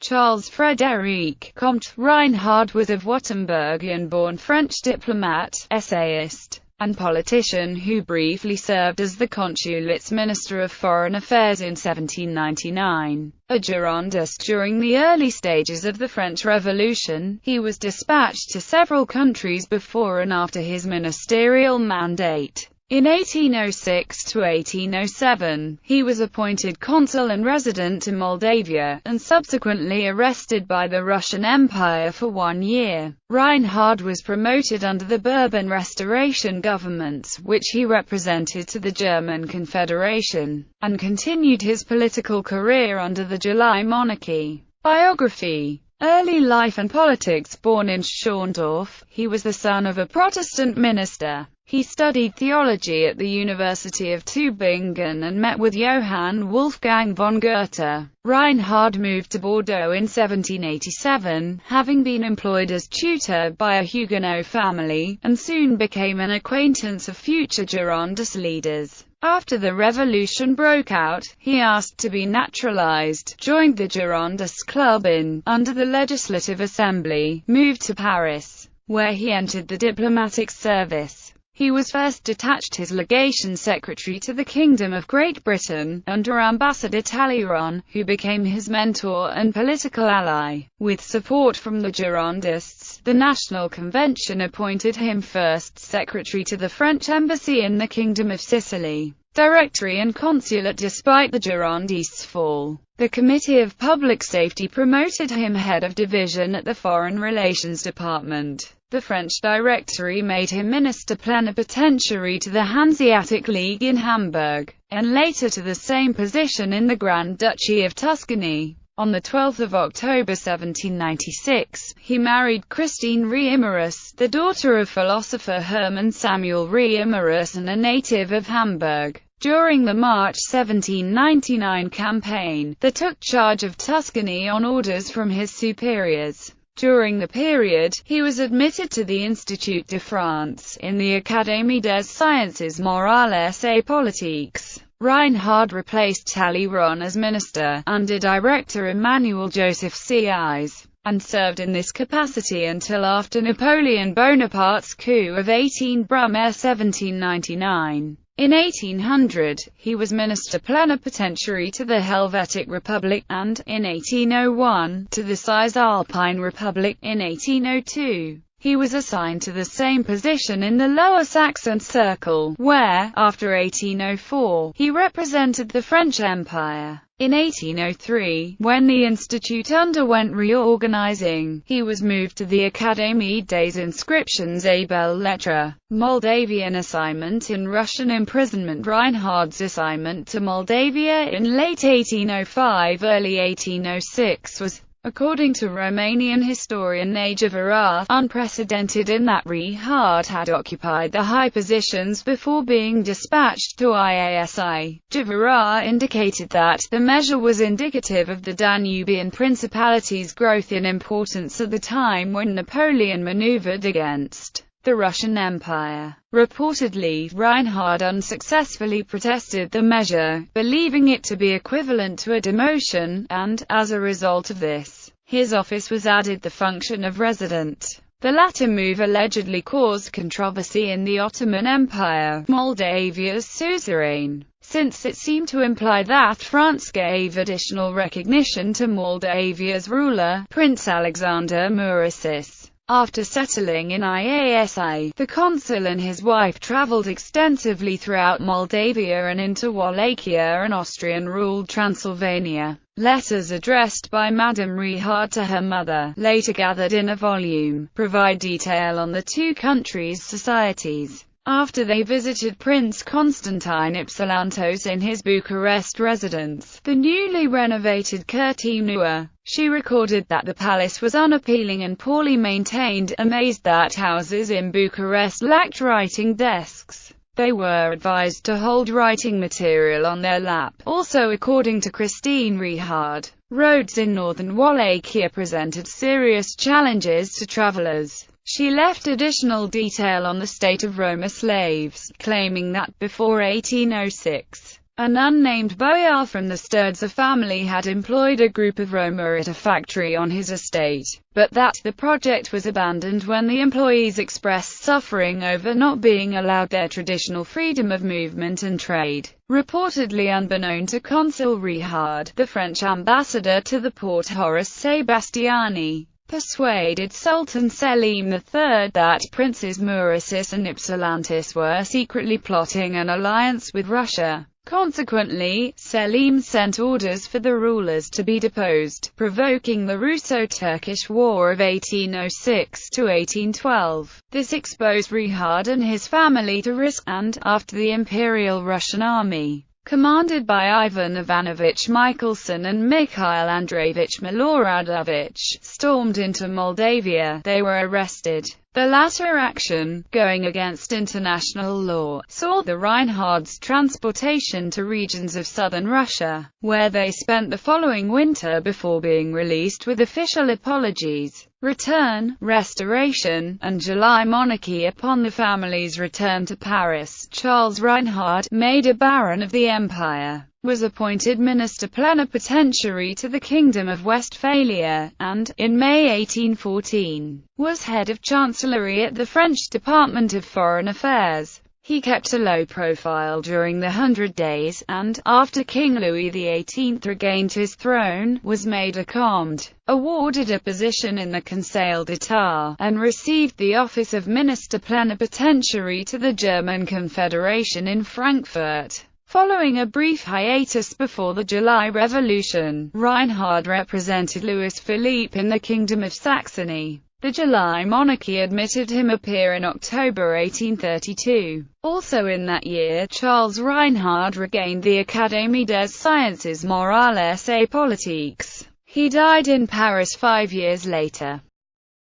Charles-Frédéric Comte Reinhard was a Württembergian-born French diplomat, essayist, and politician who briefly served as the consulate's Minister of Foreign Affairs in 1799. A Girondist during the early stages of the French Revolution, he was dispatched to several countries before and after his ministerial mandate. In 1806 to 1807, he was appointed consul and resident to Moldavia, and subsequently arrested by the Russian Empire for 1 year. Reinhard was promoted under the Bourbon Restoration governments, which he represented to the German Confederation, and continued his political career under the July monarchy. Biography. Early life and politics. Born in Schorndorf, he was the son of a Protestant minister. He studied theology at the University of Tübingen and met with Johann Wolfgang von Goethe. Reinhard moved to Bordeaux in 1787, having been employed as tutor by a Huguenot family, and soon became an acquaintance of future Girondist leaders. After the revolution broke out, he asked to be naturalized, joined the Girondist Club under the Legislative Assembly, moved to Paris, where he entered the diplomatic service. He was first detached as legation secretary to the Kingdom of Great Britain, under Ambassador Talleyrand, who became his mentor and political ally. With support from the Girondists, the National Convention appointed him first secretary to the French embassy in the Kingdom of Sicily, Directory and Consulate. Despite the Girondists' fall, the Committee of Public Safety promoted him head of division at the Foreign Relations Department. The French Directory made him minister plenipotentiary to the Hanseatic League in Hamburg, and later to the same position in the Grand Duchy of Tuscany. On 12 October 1796, he married Christine Reimarus, the daughter of philosopher Hermann Samuel Reimarus and a native of Hamburg. During the March 1799 campaign, they took charge of Tuscany on orders from his superiors. During the period, he was admitted to the Institut de France, in the Académie des Sciences Morales et Politiques. Reinhard replaced Talleyrand as minister, under Director Emmanuel Joseph Sieyès, and served in this capacity until after Napoleon Bonaparte's coup of 18 Brumaire 1799. In 1800, he was minister plenipotentiary to the Helvetic Republic, and, in 1801, to the Cisalpine Republic. In 1802, he was assigned to the same position in the Lower Saxon Circle, where, after 1804, he represented the French Empire. In 1803, when the Institute underwent reorganizing, he was moved to the Académie des Inscriptions et Belles-Lettres. Moldavian assignment in Russian imprisonment. Reinhard's assignment to Moldavia in late 1805–early 1806 was, according to Romanian historian J.Schmeller, unprecedented in that Reinhard had occupied the high positions before being dispatched to IASI. Schmeller indicated that the measure was indicative of the Danubian Principality's growth in importance at the time when Napoleon maneuvered against the Russian Empire. Reportedly, Reinhard unsuccessfully protested the measure, believing it to be equivalent to a demotion, and, as a result of this, his office was added the function of resident. The latter move allegedly caused controversy in the Ottoman Empire, Moldavia's suzerain, since it seemed to imply that France gave additional recognition to Moldavia's ruler, Prince Alexander Murasis. After settling in IASI, the consul and his wife traveled extensively throughout Moldavia and into Wallachia and Austrian-ruled Transylvania. Letters addressed by Madame Reinhard to her mother, later gathered in a volume, provide detail on the two countries' societies. After they visited Prince Constantine Ipsilantos in his Bucharest residence, the newly renovated Curtinua, she recorded that the palace was unappealing and poorly maintained, amazed that houses in Bucharest lacked writing desks. They were advised to hold writing material on their lap. Also, according to Christine Reinhard, roads in northern Wallachia presented serious challenges to travelers. She left additional detail on the state of Roma slaves, claiming that before 1806, An unnamed boyar from the Sturza family had employed a group of Roma at a factory on his estate, but the project was abandoned when the employees expressed suffering over not being allowed their traditional freedom of movement and trade. Reportedly unbeknown to Consul Reinhard, the French ambassador to the Porte Horace Sebastiani persuaded Sultan Selim III that Princes Mauritius and Ypsilantis were secretly plotting an alliance with Russia. Consequently, Selim sent orders for the rulers to be deposed, provoking the Russo-Turkish War of 1806–1812. This exposed Reinhard and his family to risk, and, after the Imperial Russian Army, commanded by Ivan Ivanovich Michelson and Mikhail Andreevich Miloradovich, stormed into Moldavia, they were arrested. The latter action, going against international law, saw the Reinhards transportation to regions of southern Russia, where they spent the following winter before being released with official apologies, return, restoration, and July monarchy. Upon the family's return to Paris, Charles Reinhard, made a baron of the empire, was appointed minister plenipotentiary to the Kingdom of Westphalia, and, in May 1814, was head of chancellery at the French Department of Foreign Affairs. He kept a low profile during the 100 Days, and, after King Louis XVIII regained his throne, was made a comte, awarded a position in the Conseil d'État, and received the office of minister plenipotentiary to the German Confederation in Frankfurt. Following a brief hiatus before the July Revolution, Reinhard represented Louis Philippe in the Kingdom of Saxony. The July monarchy admitted him appear in October 1832. Also in that year, Charles Reinhard regained the Académie des Sciences Morales et Politiques. He died in Paris 5 years later.